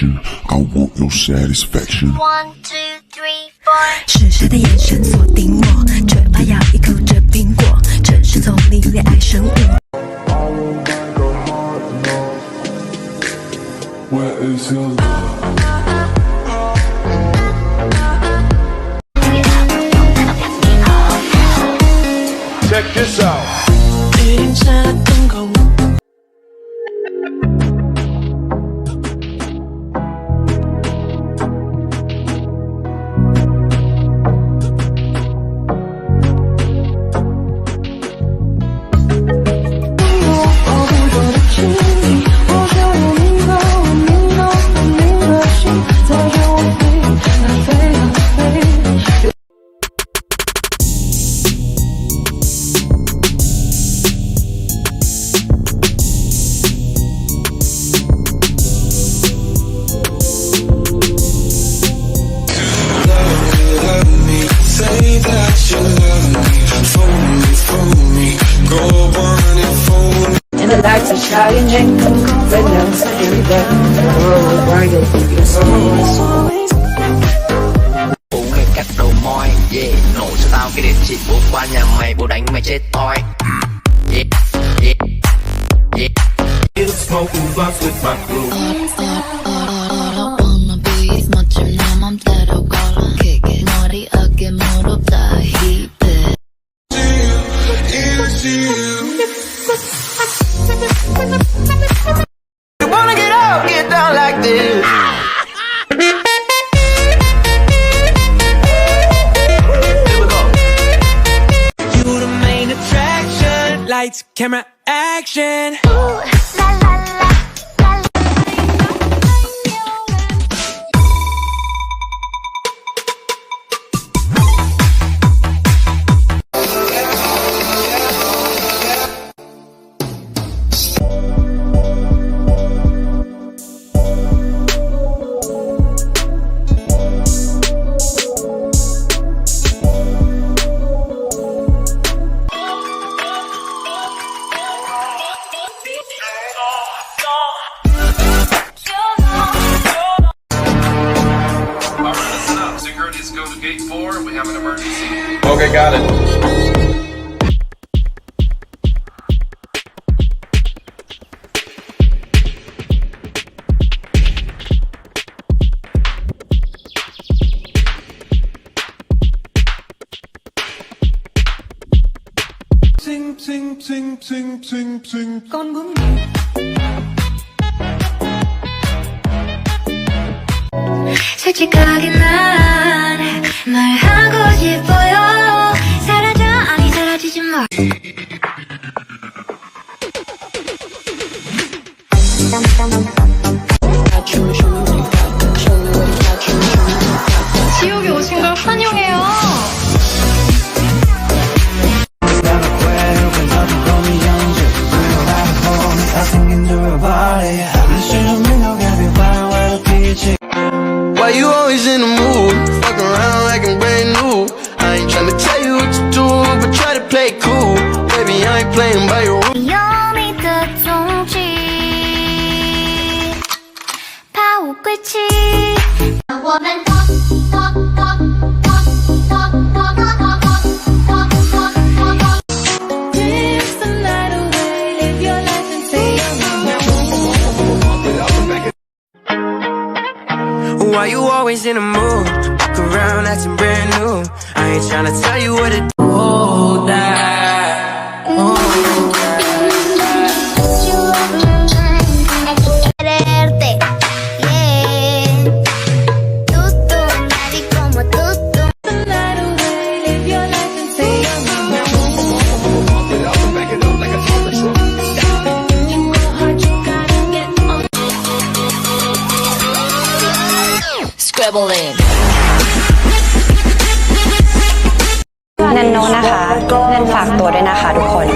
action. I want your satisfaction. 1, 2, 3, 4。是谁的眼神锁定我？嘴巴咬一口这苹果，这是从里面爱上我。Where is your love? Check this out. 云下灯光。And the lights are shining, but now it's scary, but oh, why you think you're so Phụ nghe cắt đầu môi, yeah. Nổ cho tao cái điện chị bố qua nhà mày, bố đánh mày chết thôi. Yeah, yeah, yeah. You smoking blunts with my crew. wanna be 멋진 내 맘대로 걸어 기계 머리 어깨 무릎 다 힙해. You wanna get up, get down like this. Here we go. You the main attraction. Lights, camera, action. Ooh, la la la. Securities go to gate 4. We have an emergency. Okay, got it. Ting, ting, ting, ting, ting, ting. Con bướm 솔직하게 말해 말하고 싶어요. 사라져 아니 사라지지 마. 지옥에 오신 걸 환영해요. Why you always in the mood? Fuck around like I'm brand new. I ain't tryna tell you what to do, but try to play cool. Baby, I ain't playing by your rules. 有你的踪迹，怕无归期。我们Why you always in the mood? Fuck around acting brand new. I ain't tryna tell you what to do. Oh, that. Oh, quererte, yeah. Tú, nadie como tú. Scribbling. เงินโน้นนะคะเงินฝากตัวด้วยนะคะทุกคน